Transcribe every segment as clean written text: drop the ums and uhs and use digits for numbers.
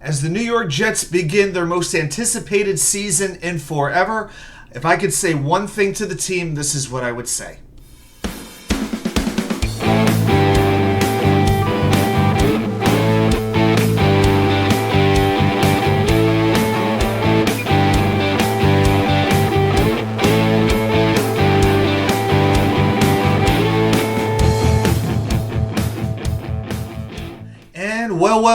as the New York Jets begin their most anticipated season in forever. If I could say one thing to the team, this is what I would say.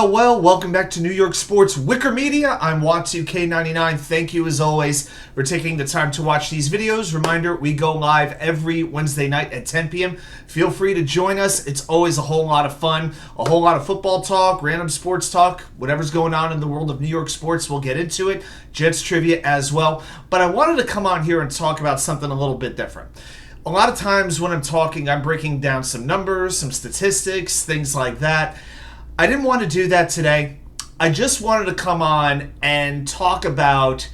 Well, welcome back to New York Sports WickerMedia. I'm Watu-K99. Thank you, as always, for taking the time to watch these videos. Reminder, we go live every Wednesday night at 10 p.m. Feel free to join us. It's always a whole lot of fun, a whole lot of football talk, random sports talk, whatever's going on in the world of New York sports, we'll get into it. Jets trivia as well. But I wanted to come on here and talk about something a little bit different. A lot of times when I'm talking, I'm breaking down some numbers, some statistics, things like that. I didn't want to do that today. I just wanted to come on and talk about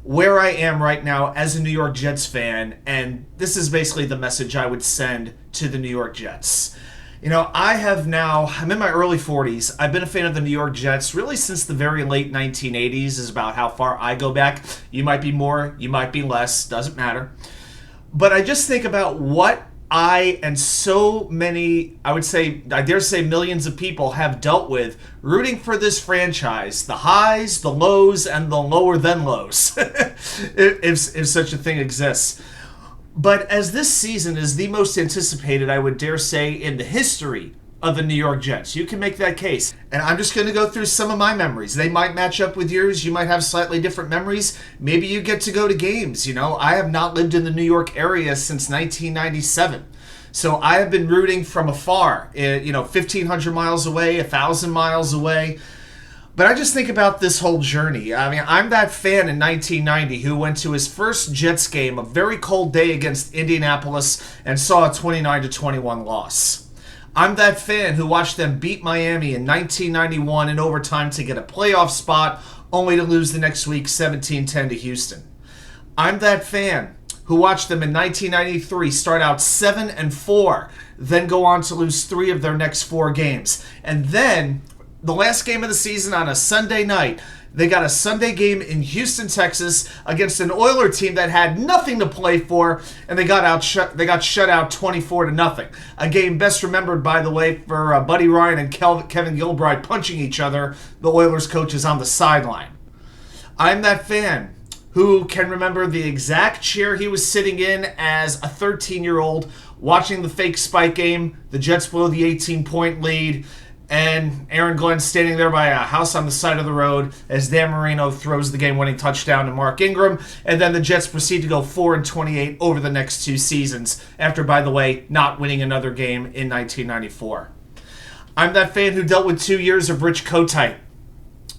where I am right now as a New York Jets fan, and this is basically the message I would send to the New York Jets. You know, I'm in my early 40s. I've been a fan of the New York Jets really since the very late 1980s is about how far I go back. You might be more, you might be less, doesn't matter. But I just think about what I and so many, I dare say millions of people have dealt with rooting for this franchise. The highs, the lows, and the lower than lows, if such a thing exists. But as this season is the most anticipated, I would dare say, in the history of the New York Jets. You can make that case. And I'm just going to go through some of my memories. They might match up with yours. You might have slightly different memories. Maybe you get to go to games. You know, I have not lived in the New York area since 1997. So I have been rooting from afar, 1,500 miles away, 1,000 miles away. But I just think about this whole journey. I mean, I'm that fan in 1990 who went to his first Jets game, a very cold day against Indianapolis, and saw a 29-21 loss. I'm that fan who watched them beat Miami in 1991 in overtime to get a playoff spot, only to lose the next week 17-10 to Houston. I'm that fan who watched them in 1993 start out 7-4, then go on to lose 3 of their next 4 games. And then, the last game of the season on a Sunday night, they got a Sunday game in Houston, Texas, against an Oiler team that had nothing to play for, and they got shut out 24-0. A game best remembered, by the way, for Buddy Ryan and Kevin Gilbride punching each other, the Oilers coaches on the sideline. I'm that fan who can remember the exact chair he was sitting in as a 13-year-old watching the fake spike game, the Jets blow the 18-point lead, and Aaron Glenn standing there by a house on the side of the road as Dan Marino throws the game-winning touchdown to Mark Ingram, and then the Jets proceed to go 4-28 over the next 2 seasons, after, by the way, not winning another game in 1994. I'm that fan who dealt with 2 years of Rich Kotite.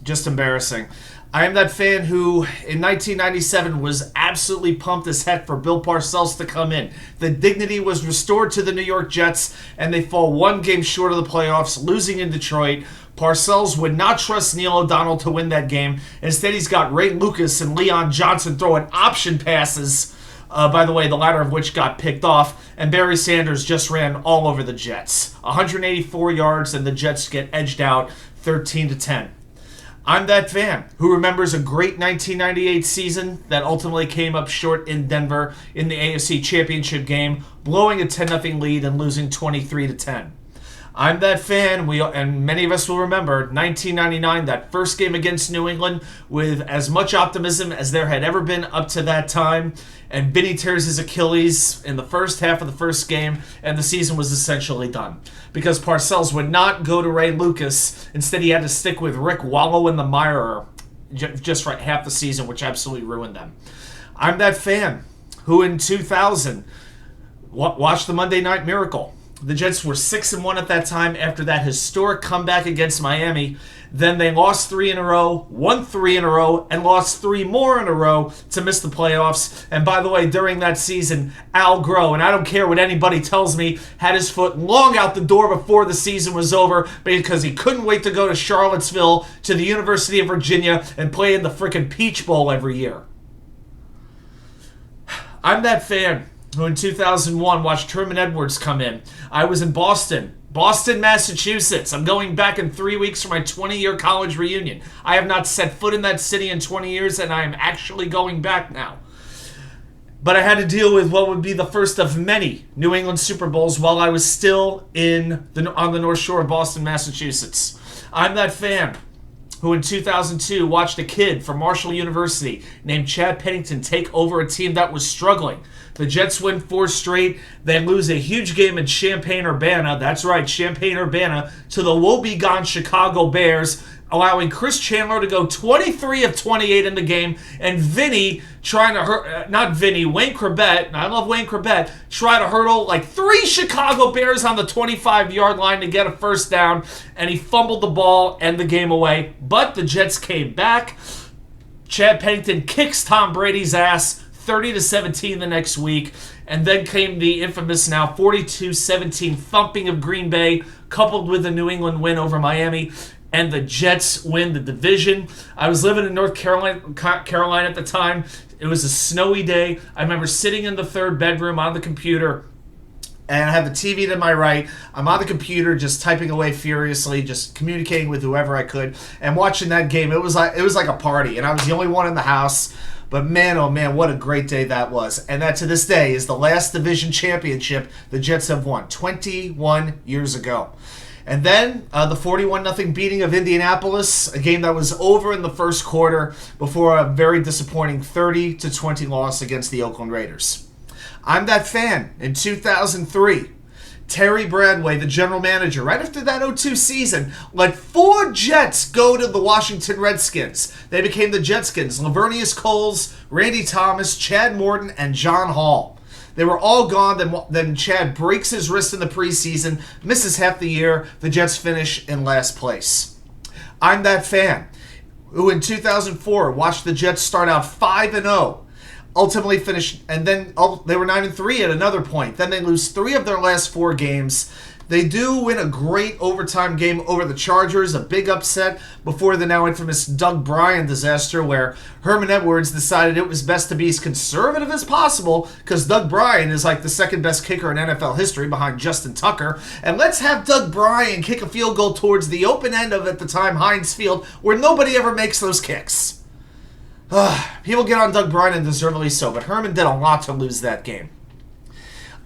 Just embarrassing. I am that fan who, in 1997, was absolutely pumped as heck for billparcells to come in. The dignity was restored to the New York Jets, and they fall 1 game short of the playoffs, losing in Detroit. Parcells would not trust Neilodonnell to win that game. Instead, he's got Raylucas and Leon Johnson throwing option passes, by the way, the latter of which got picked off, and Barry Sanders just ran all over the Jets. 184 yards, and the Jets get edged out 13-10. I'm that fan who remembers a great 1998 season that ultimately came up short in Denver in the AFC Championship game, blowing a 10-0 lead and losing 23-10. I'm that fan, and many of us will remember, 1999, that first game against New England, with as much optimism as there had ever been up to that time. And Vinny tears his Achilles in the first half of the first game, and the season was essentially done. Because Parcells would not go to Raylucas. Instead, he had to stick with Rick Wallow in the mire just for half the season, which absolutely ruined them. I'm that fan who in 2000 watched the Monday Night Miracle. The Jets were 6-1 at that time after that historic comeback against Miami. Then they lost 3 in a row, won 3 in a row, and lost 3 more in a row to miss the playoffs. And by the way, during that season, algroh, and I don't care what anybody tells me, had his foot long out the door before the season was over because he couldn't wait to go to Charlottesville to the University of Virginia and play in the frickin' Peach Bowl every year. I'm that fan who in 2001 watched Hermanedwards come in. I was in Boston Boston, Massachusetts. I'm going back in 3 weeks for my 20-year college reunion. I have not set foot in that city in 20 years, and I am actually going back now. But I had to deal with what would be the first of many New England Super Bowls while I was still on the North Shore of Boston, Massachusetts. I'm that fan who in 2002 watched a kid from Marshall University named Chad Pennington take over a team that was struggling. The Jets win 4 straight. They lose a huge game in Champaign-Urbana. That's right, Champaign-Urbana, to the woebegone Chicago Bears, allowing Chris Chandler to go 23 of 28 in the game, and Wayne Corbett, and I love Wayne Corbett, try to hurdle like 3 Chicago Bears on the 25-yard line to get a first down, and he fumbled the ball and the game away. But the Jets came back. Chad Pennington kicks Tom Brady's ass 30-17 the next week, and then came the infamous now 42-17 thumping of Green Bay, coupled with the New England win over Miami, and the Jets win the division. I was living in North Carolina at the time. It was a snowy day. I remember sitting in the 3rd bedroom on the computer, and I have the TV to my right. I'm on the computer just typing away furiously, just communicating with whoever I could, and watching that game. It was like a party, and I was the only one in the house. But man, oh man, what a great day that was. And that to this day is the last division championship the Jets have won 21 years ago. And then the 41-0 beating of Indianapolis, a game that was over in the first quarter before a very disappointing 30-20 loss against the Oakland Raiders. I'm that fan in 2003. Terry Bradway, the general manager, right after that 2002 season, let 4 Jets go to the Washington Redskins. They became the Jetskins. Lavernius Coles, Randy Thomas, Chad Morton, and John Hall. They were all gone. Then Chad breaks his wrist in the preseason, misses half the year. The Jets finish in last place. I'm that fan who in 2004 watched the Jets start out 5-0. Ultimately finished, and then they were 9-3 at another point. Then they lose 3 of their last 4 games. They do win a great overtime game over the Chargers, a big upset before the now infamous Dougbrien disaster where Herman Edwards decided it was best to be as conservative as possible because Dougbrien is like the 2nd best kicker in NFL history behind Justin Tucker. And let's have Dougbrien kick a field goal towards the open end of, at the time, Heinz Field, where nobody ever makes those kicks. People get on Dougbrien, and deservedly so, but Herman did a lot to lose that game.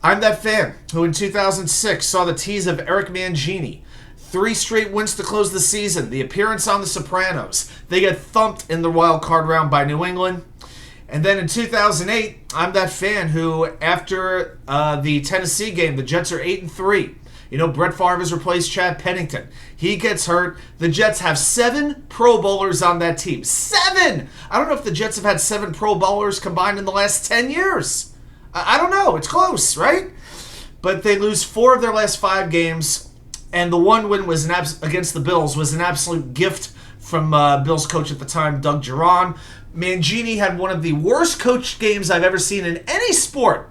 I'm that fan who in 2006 saw the tease of Eric Mangini. 3 straight wins to close the season. The appearance on The Sopranos. They get thumped in the wild card round by New England. And then in 2008, I'm that fan who, after the Tennessee game, the Jets are 8-3. You know, Brett Favre has replaced Chad Pennington. He gets hurt. The Jets have 7 Pro Bowlers on that team. 7! I don't know if the Jets have had 7 Pro Bowlers combined in the last 10 years. I don't know. It's close, right? But they lose 4 of their last 5 games, and the one win was against the Bills was an absolute gift from Bills coach at the time, Doug Giron. Mangini had one of the worst coached games I've ever seen in any sport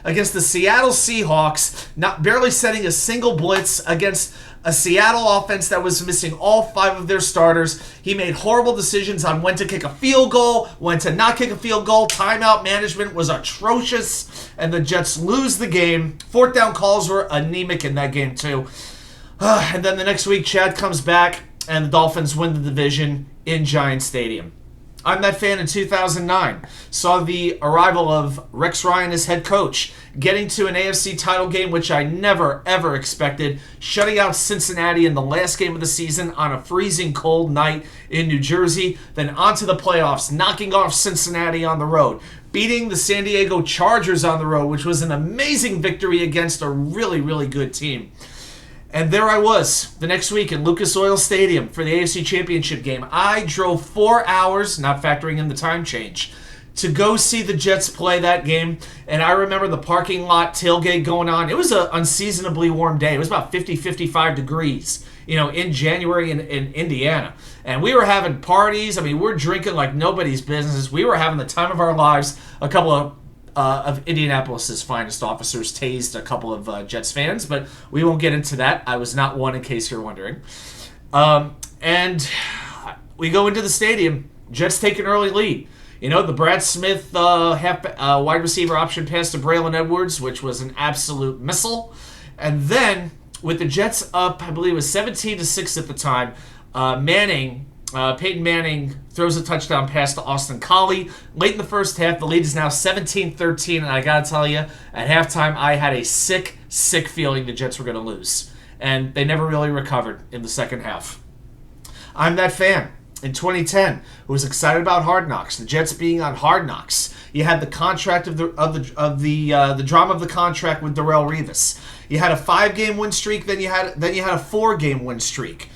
against the Seattle Seahawks, not barely setting a single blitz against a Seattle offense that was missing all 5 of their starters. He made horrible decisions on when to kick a field goal, when to not kick a field goal. Timeout management was atrocious, and the Jets lose the game. 4th down calls were anemic in that game too. And then the next week, Chad comes back, and the Dolphins win the division in Giant Stadium. I'm that fan in 2009. Saw the arrival of Rex Ryan as head coach, getting to an AFC title game, which I never, ever expected, shutting out Cincinnati in the last game of the season on a freezing cold night in New Jersey, then on to the playoffs, knocking off Cincinnati on the road, beating the San Diego Chargers on the road, which was an amazing victory against a really, really good team. And there I was the next week in Lucas Oil Stadium for the AFC Championship game. I drove 4 hours, not factoring in the time change, to go see the Jets play that game. And I remember the parking lot tailgate going on. It was an unseasonably warm day. It was about 50, 55 degrees, in January in Indiana. And we were having parties. I mean, we're drinking like nobody's business. We were having the time of our lives. A couple of Indianapolis' finest officers tased a couple of Jets fans, but we won't get into that. I was not one, in case you're wondering. And we go into the stadium. Jets take an early lead. The Brad Smith wide receiver option pass to Braylon Edwards, which was an absolute missile. And then with the Jets up, I believe it was 17-6 at the time, Peyton Manning throws a touchdown pass to Austin Collie. Late in the first half, the lead is now 17-13, and I got to tell you, at halftime, I had a sick feeling the Jets were going to lose. And they never really recovered in the second half. I'm that fan in 2010 who was excited about Hard Knocks, the Jets being on Hard Knocks. You had the contract of the drama of the contract with Darrelle Revis. You had a 5-game win streak, then you had a 4-game win streak.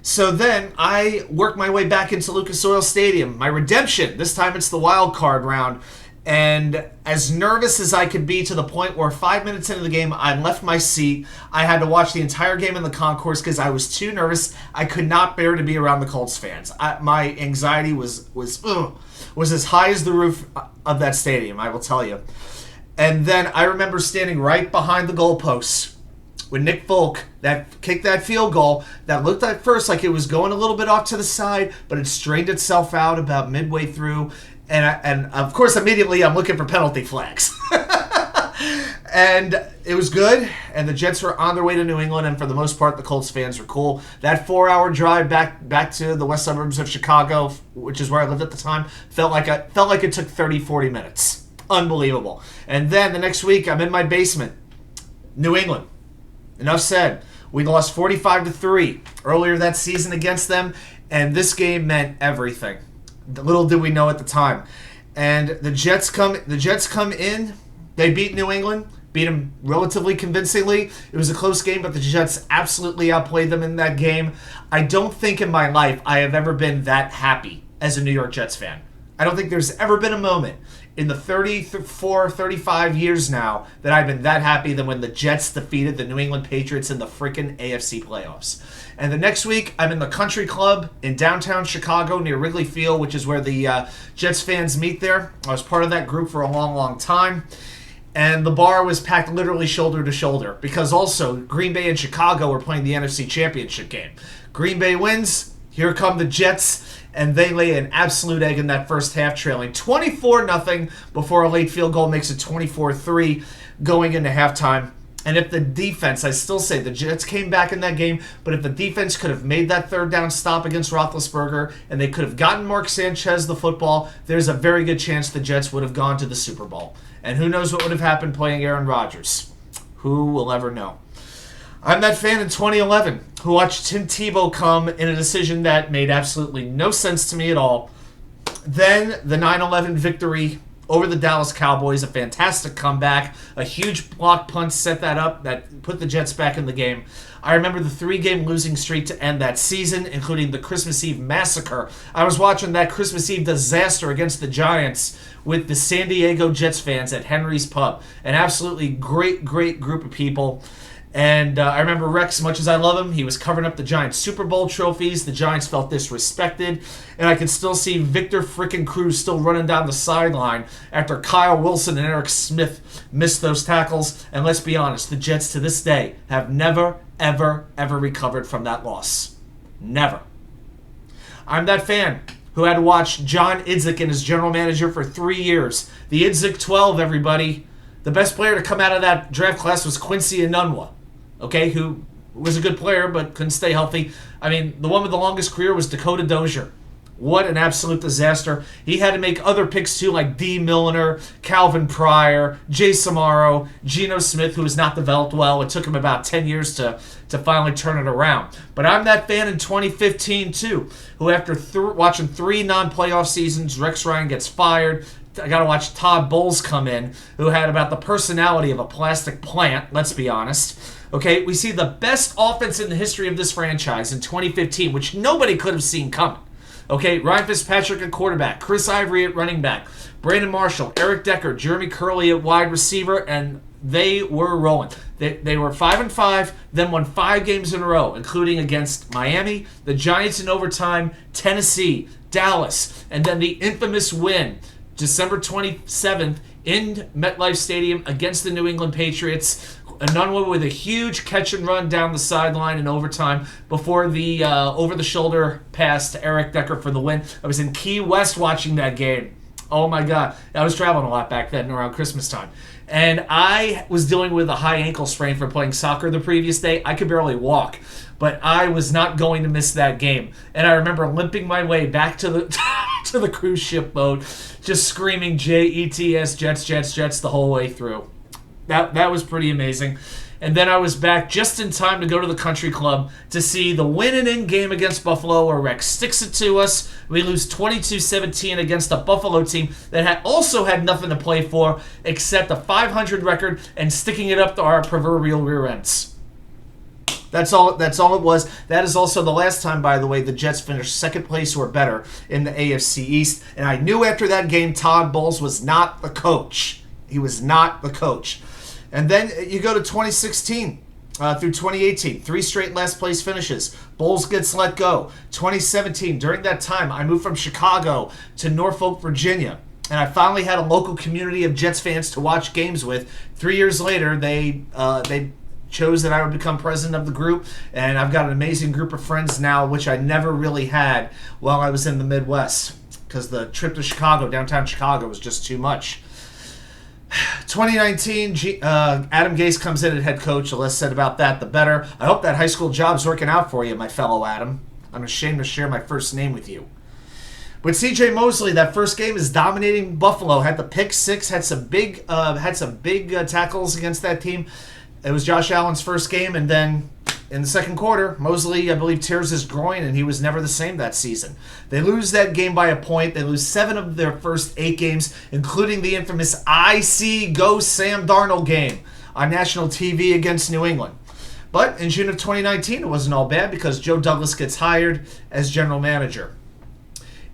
So then I worked my way back into Lucas Oil Stadium. My redemption. This time it's the wild card round. And as nervous as I could be, to the point where 5 minutes into the game, I left my seat. I had to watch the entire game in the concourse because I was too nervous. I could not bear to be around the Colts fans. My anxiety was as high as the roof of that stadium, I will tell you. And then I remember standing right behind the goalposts when Nick Folk kicked that field goal that looked at first like it was going a little bit off to the side, but it straightened itself out about midway through. And of course, immediately I'm looking for penalty flags. And it was good, and the Jets were on their way to New England, and for the most part, the Colts fans were cool. That 4-hour drive back to the west suburbs of Chicago, which is where I lived at the time, felt like it took 30, 40 minutes. Unbelievable. And then the next week, I'm in my basement. New England. Enough said. We lost 45-3 earlier that season against them, and this game meant everything. Little did we know at the time. And the Jets come in. They beat New England, beat them relatively convincingly. It was a close game, but the Jets absolutely outplayed them in that game. I don't think in my life I have ever been that happy as a New York Jets fan. I don't think there's ever been a moment in the 34, 35 years now that I've been that happy than when the Jets defeated the New England Patriots in the freaking AFC playoffs. And the next week, I'm in the Country Club in downtown Chicago near Wrigley Field, which is where the Jets fans meet there. I was part of that group for a long, long time. And the bar was packed literally shoulder to shoulder because also Green Bay and Chicago were playing the NFC Championship game. Green Bay wins. Here come the Jets, and they lay an absolute egg in that first half, trailing 24-0 before a late field goal makes it 24-3 going into halftime. And if the defense, I still say the Jets came back in that game, but if the defense could have made that third down stop against Roethlisberger and they could have gotten Mark Sanchez the football, there's a very good chance the Jets would have gone to the Super Bowl. And who knows what would have happened playing Aaron Rodgers? Who will ever know? I'm that fan in 2011 who watched Tim Tebow come in a decision that made absolutely no sense to me at all. Then the 9/11 victory over the Dallas Cowboys, a fantastic comeback, a huge block punt set that up that put the Jets back in the game. I remember the 3-game losing streak to end that season, including the Christmas Eve massacre. I was watching that Christmas Eve disaster against the Giants with the San Diego Jets fans at Henry's Pub. An absolutely great group of people. And I remember Rex, much as I love him, he was covering up the Giants Super Bowl trophies. The Giants felt disrespected. And I could still see Victor frickin' Cruz still running down the sideline after Kyle Wilson and Eric Smith missed those tackles. And let's be honest, the Jets to this day have never, ever recovered from that loss. Never. I'm that fan who had to watch John Idzik and his general manager for 3 years. The Idzik 12, everybody. The best player to come out of that draft class was Quincy Enunwa. Okay, who was a good player but couldn't stay healthy. I mean, the one with the longest career was Dakota Dozier. What an absolute disaster. He had to make other picks too, like D. Milliner, Calvin Pryor, Jay Samaro, Geno Smith, who was not developed well. It took him about 10 years to finally turn it around. But I'm that fan in 2015 too, who after watching 3 non-playoff seasons, Rex Ryan gets fired. I got to watch Todd Bowles come in, who had about the personality of a plastic plant, let's be honest. Okay, we see the best offense in the history of this franchise in 2015, which nobody could have seen coming. Okay, Ryan Fitzpatrick at quarterback, Chris Ivory at running back, Brandon Marshall, Eric Decker, Jeremy Curley at wide receiver, and they were rolling. They were 5-5, then won 5 games in a row, including against Miami, the Giants in overtime, Tennessee, Dallas, and then the infamous win December 27th in MetLife Stadium against the New England Patriots. Enunwa with a huge catch and run down the sideline in overtime before the over-the-shoulder pass to Eric Decker for the win. I was in Key West watching that game. Oh my God. I was traveling a lot back then around Christmas time. And I was dealing with a high ankle sprain from playing soccer the previous day. I could barely walk. But I was not going to miss that game. And I remember limping my way back to the to the cruise ship boat, just screaming Jets, Jets, Jets, Jets the whole way through. That was pretty amazing. And then I was back just in time to go to the country club to see the win-and-in game against Buffalo, where Rex sticks it to us. We lose 22-17 against a Buffalo team that also had nothing to play for except a .500 record and sticking it up to our proverbial rear ends. That's all it was. That is also the last time, by the way, the Jets finished second place or better in the AFC East. And I knew after that game Todd Bowles was not the coach. He was not the coach. And then you go to 2016 through 2018, 3 straight last place finishes. Bowles gets let go. 2017, during that time, I moved from Chicago to Norfolk, Virginia. And I finally had a local community of Jets fans to watch games with. 3 years later, they chose that I would become president of the group, and I've got an amazing group of friends now, which I never really had while I was in the Midwest, because the trip to Chicago, downtown Chicago, was just too much. 2019, Adam Gase comes in as head coach. The less said about that, the better. I hope that high school job's working out for you, my fellow Adam. I'm ashamed to share my first name with you. But C.J. Mosley, that first game is dominating Buffalo. Had the pick six, had some big tackles against that team. It was Josh Allen's first game, and then in the second quarter, Mosley, I believe, tears his groin, and he was never the same that season. They lose that game by a point. They lose 7 of their first 8 games, including the infamous IC Go Sam Darnold game on national TV against New England. But in June of 2019, it wasn't all bad because Joe Douglas gets hired as general manager.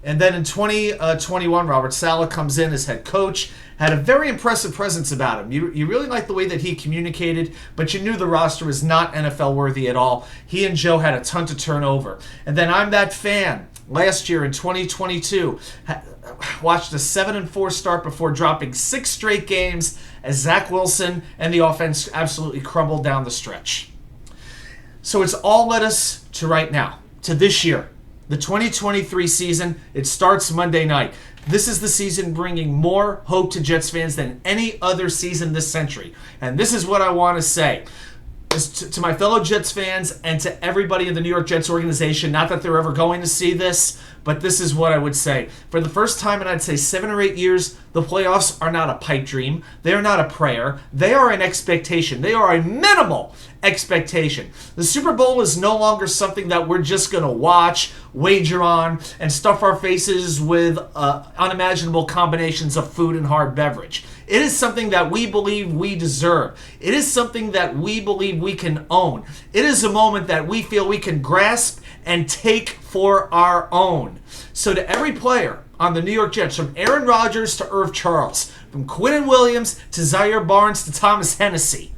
And then in 2021, Robertsaleh comes in as head coach. Had a very impressive presence about him. You really liked the way that he communicated, but you knew the roster was not NFL worthy at all. He and Joe had a ton to turn over. And then I'm that fan. Last year in 2022, watched a 7-4 start before dropping 6 straight games as Zach Wilson and the offense absolutely crumbled down the stretch. So it's all led us to right now, to this year. The 2023 season, it starts Monday night. This is the season bringing more hope to Jets fans than any other season this century. And this is what I want to say. To my fellow Jets fans and to everybody in the New York Jets organization, not that they're ever going to see this, but this is what I would say. For the first time in, I'd say, 7 or 8 years, the playoffs are not a pipe dream. They are not a prayer. They are an expectation. They are a minimal expectation. The Super Bowl is no longer something that we're just going to watch, wager on, and stuff our faces with unimaginable combinations of food and hard beverage. It is something that we believe we deserve. It is something that we believe we can own. It is a moment that we feel we can grasp and take for our own. So to every player on the New York Jets, from Aaron Rodgers to Irv Charles, from Quinnen Williams to Zaire Barnes to Thomas Hennessy,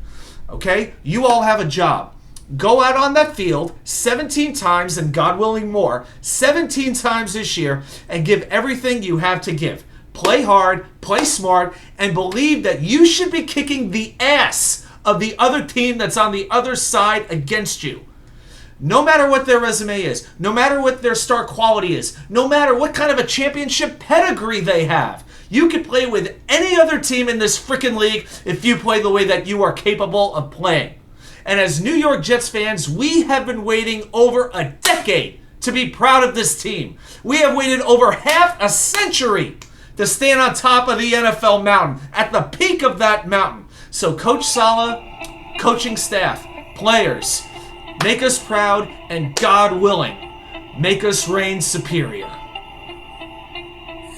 okay, you all have a job. Go out on that field 17 times, and God willing more, 17 times this year, and give everything you have to give. Play hard, play smart, and believe that you should be kicking the ass of the other team that's on the other side against you. No matter what their resume is, no matter what their star quality is, no matter what kind of a championship pedigree they have, you can play with any other team in this freaking league if you play the way that you are capable of playing. And as New York Jets fans, we have been waiting over a decade to be proud of this team. We have waited over half a century to stand on top of the NFL mountain, at the peak of that mountain. So Coach Saleh, coaching staff, players, make us proud, and God willing, make us reign superior.